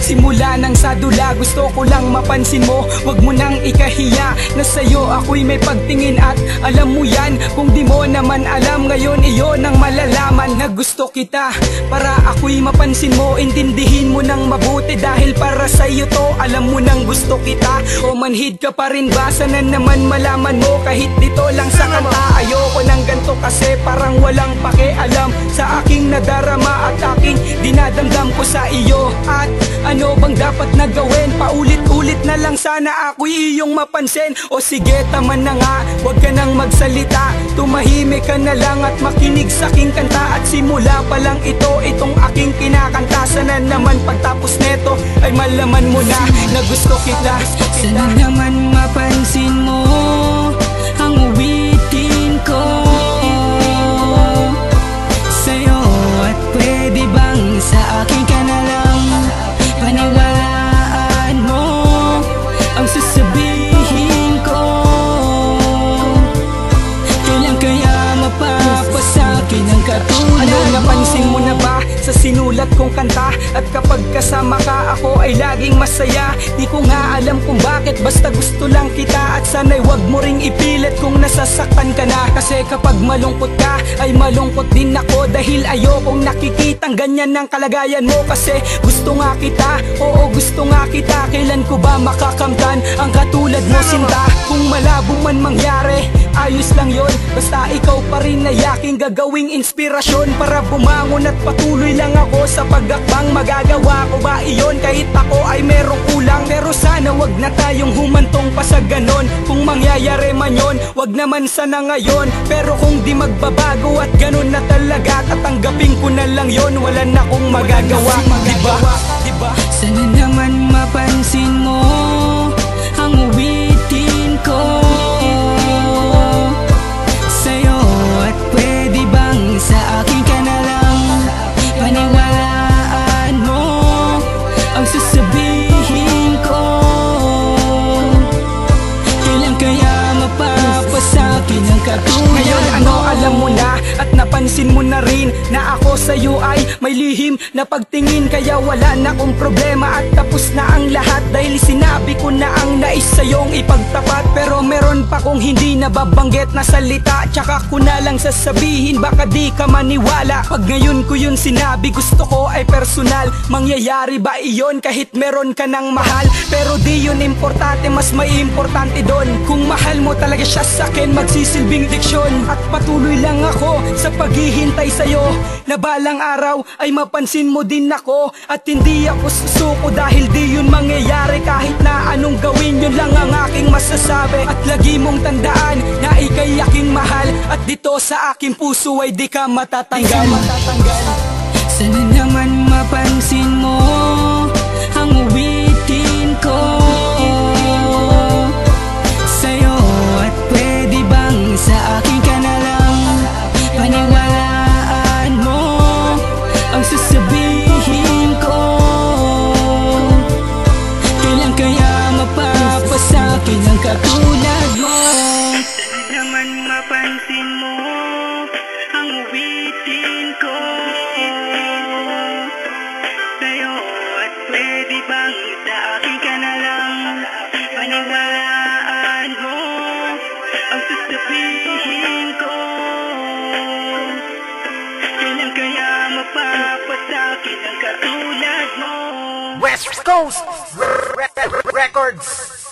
Simula nang sa dula, gusto ko lang mapansin mo. Wag mo nang ikahiya na sa'yo ako'y may pagtingin. At alam mo yan, kung di mo naman alam, ngayon iyon ang malalaman na gusto kita. Para ako'y mapansin mo, intindihin mo nang mabuti. Dahil para sa'yo to, alam mo nang gusto kita. O manhid ka pa rin ba? Sana naman malaman mo, kahit dito lang sa kanta. Ayoko ng ganto kasi parang walang pakialam sa aking nadarama at aking dinadamdam ko sa iyo. At ano bang dapat na gawin? Paulit-ulit na lang sana ako'y iyong mapansin. O sige, tama na nga, huwag ka nang magsalita. Tumahimik ka na lang at makinig sa aking kanta. At simula pa lang itong aking kinakanta. Sana naman pagtapos neto ay malaman mo na gusto kita. Sana naman mapansin mo ang uwitin ko sa'yo. At pwede bang sa akin ka na lang paniwalaan mo ang sasabihin ko? Kailan kaya mapapasakin ang katulad ano, napansin mo na ba sa sinulat kong kanta? At kapag kasama ka, ako ay laging masaya. Di ko nga alam kung bakit, basta gusto lang kita. At sana'y wag mo ring ipilit kung nasasaktan ka na. Kasi kapag malungkot ka, ay malungkot din ako. Dahil ayokong nakikitang ganyan ng kalagayan mo. Kasi gusto nga kita, oo gusto nga kita. Kailan ko ba makakamtan ang katulad mo, sinta? Kung malabo man mangyari, ayos lang yon. Basta ikaw pa rin ay aking gagawing inspirasyon para bumangon at patuloy lang ako sa pag-akbang. Magagawa ko ba iyon kahit ako ay merong kulang? Pero sana wag na tayong humantong pa sa ganon. Kung mangyayari man yon, wag naman sana ngayon. Pero kung di magbabago at ganon na talaga, tatanggapin ko na lang yon. Wala na akong magagawa, diba? Sana naman mapansin mo ang uwitin ko sa'yo. At pwede bang sa akin ka na lang paniwalaan mo ang sasabihin ko? Kailan kaya mapapasakin ang katulad ngayon ano, alam mo na at napansin mo na rin na ako sa'yo ay may lihim na pagtingin. Kaya wala na akong problema at tapos na ang lahat. Dahil sinabi ko na ang nais sa'yong ipagtapat. Pero meron pa kong hindi nababanggit na salita. Tsaka ko na lang sasabihin, baka di ka maniwala. Pag ngayon ko yun sinabi, gusto ko ay personal. Mangyayari ba iyon kahit meron ka ng mahal? Pero di yun importante, mas may importante doon. Kung mahal mo talaga siya sa'kin, magsisilbing diksyon. At patuloy lang ako sa paghihintay sa'yo, na balang araw ay mapansin mo din ako. At hindi ako susuko dahil di yun mangyayari. Kahit na anong gawin, yun lang ang aking masasabi. At lagi mong tandaan na ika'y aking mahal. At dito sa aking puso ay di ka matatanggal. Sana naman mapansin mo ang uwitin ko sa'yo. At pwede bang sa akin ka na lang paniwalaan mo ang sasabihin ko? Kailan kaya mapapasakin ang katulad mo? Sana naman mapansin mo ang uwitin ko sa'yo. At pwede bang sa akin ka na lang paniwalaan mo ang sasabihin ko? Kailan kaya mapapasakin ang katulad mo? West Coast Records.